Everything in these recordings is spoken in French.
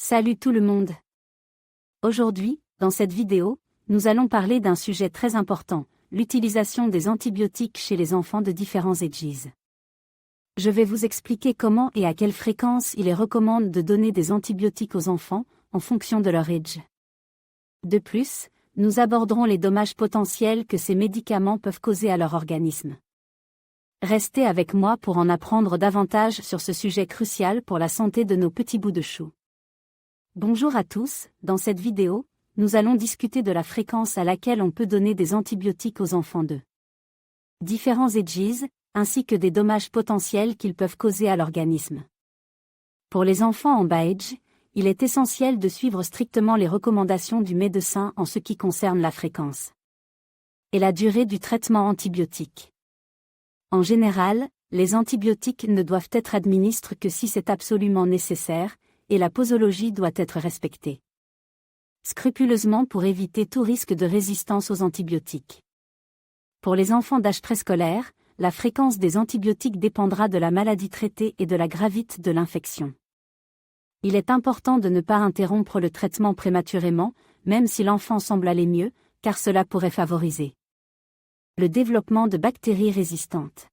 Salut tout le monde. Aujourd'hui, dans cette vidéo, nous allons parler d'un sujet très important, l'utilisation des antibiotiques chez les enfants de différents ages. Je vais vous expliquer comment et à quelle fréquence il est recommandé de donner des antibiotiques aux enfants, en fonction de leur âge. De plus, nous aborderons les dommages potentiels que ces médicaments peuvent causer à leur organisme. Restez avec moi pour en apprendre davantage sur ce sujet crucial pour la santé de nos petits bouts de chou. Bonjour à tous, dans cette vidéo, nous allons discuter de la fréquence à laquelle on peut donner des antibiotiques aux enfants de différents ages, ainsi que des dommages potentiels qu'ils peuvent causer à l'organisme. Pour les enfants en bas âge, il est essentiel de suivre strictement les recommandations du médecin en ce qui concerne la fréquence et la durée du traitement antibiotique. En général, les antibiotiques ne doivent être administrés que si c'est absolument nécessaire, et la posologie doit être respectée scrupuleusement pour éviter tout risque de résistance aux antibiotiques. Pour les enfants d'âge préscolaire, la fréquence des antibiotiques dépendra de la maladie traitée et de la gravité de l'infection. Il est important de ne pas interrompre le traitement prématurément, même si l'enfant semble aller mieux, car cela pourrait favoriser le développement de bactéries résistantes.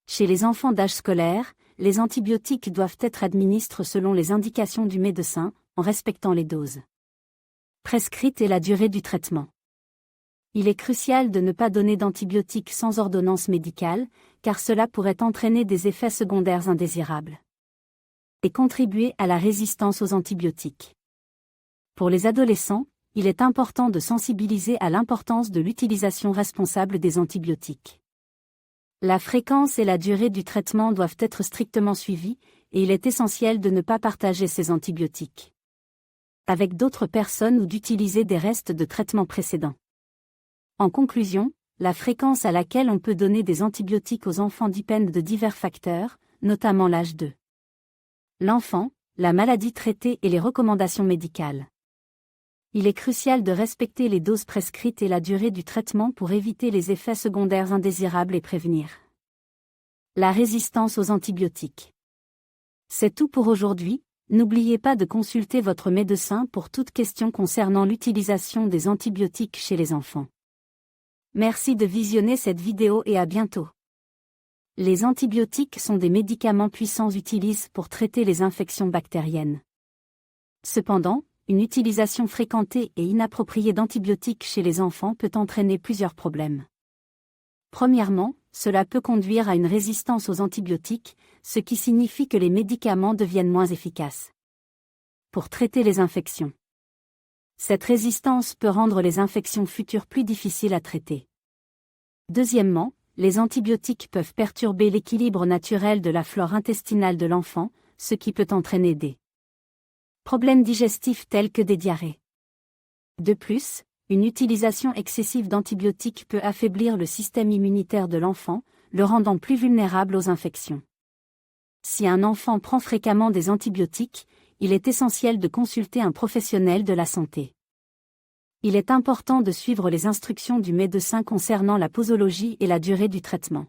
Chez les enfants d'âge scolaire, les antibiotiques doivent être administrés selon les indications du médecin, en respectant les doses prescrites et la durée du traitement. Il est crucial de ne pas donner d'antibiotiques sans ordonnance médicale, car cela pourrait entraîner des effets secondaires indésirables et contribuer à la résistance aux antibiotiques. Pour les adolescents, il est important de sensibiliser à l'importance de l'utilisation responsable des antibiotiques. La fréquence et la durée du traitement doivent être strictement suivies, et il est essentiel de ne pas partager ces antibiotiques avec d'autres personnes ou d'utiliser des restes de traitements précédents. En conclusion, la fréquence à laquelle on peut donner des antibiotiques aux enfants dépend de divers facteurs, notamment l'âge de l'enfant, la maladie traitée et les recommandations médicales. Il est crucial de respecter les doses prescrites et la durée du traitement pour éviter les effets secondaires indésirables et prévenir la résistance aux antibiotiques. C'est tout pour aujourd'hui, n'oubliez pas de consulter votre médecin pour toute question concernant l'utilisation des antibiotiques chez les enfants. Merci de visionner cette vidéo et à bientôt. Les antibiotiques sont des médicaments puissants utilisés pour traiter les infections bactériennes. Cependant, une utilisation fréquentée et inappropriée d'antibiotiques chez les enfants peut entraîner plusieurs problèmes. Premièrement, cela peut conduire à une résistance aux antibiotiques, ce qui signifie que les médicaments deviennent moins efficaces pour traiter les infections. Cette résistance peut rendre les infections futures plus difficiles à traiter. Deuxièmement, les antibiotiques peuvent perturber l'équilibre naturel de la flore intestinale de l'enfant, ce qui peut entraîner des problèmes digestifs tels que des diarrhées. De plus, une utilisation excessive d'antibiotiques peut affaiblir le système immunitaire de l'enfant, le rendant plus vulnérable aux infections. Si un enfant prend fréquemment des antibiotiques, il est essentiel de consulter un professionnel de la santé. Il est important de suivre les instructions du médecin concernant la posologie et la durée du traitement.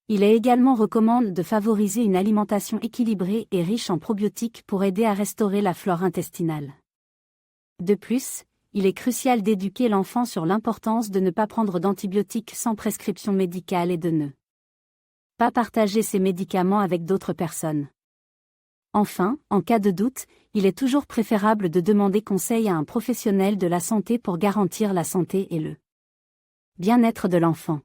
Il est également recommandé de favoriser une alimentation équilibrée et riche en probiotiques pour aider à restaurer la flore intestinale. De plus, il est crucial d'éduquer l'enfant sur l'importance de ne pas prendre d'antibiotiques sans prescription médicale et de ne pas partager ces médicaments avec d'autres personnes. Enfin, en cas de doute, il est toujours préférable de demander conseil à un professionnel de la santé pour garantir la santé et le bien-être de l'enfant.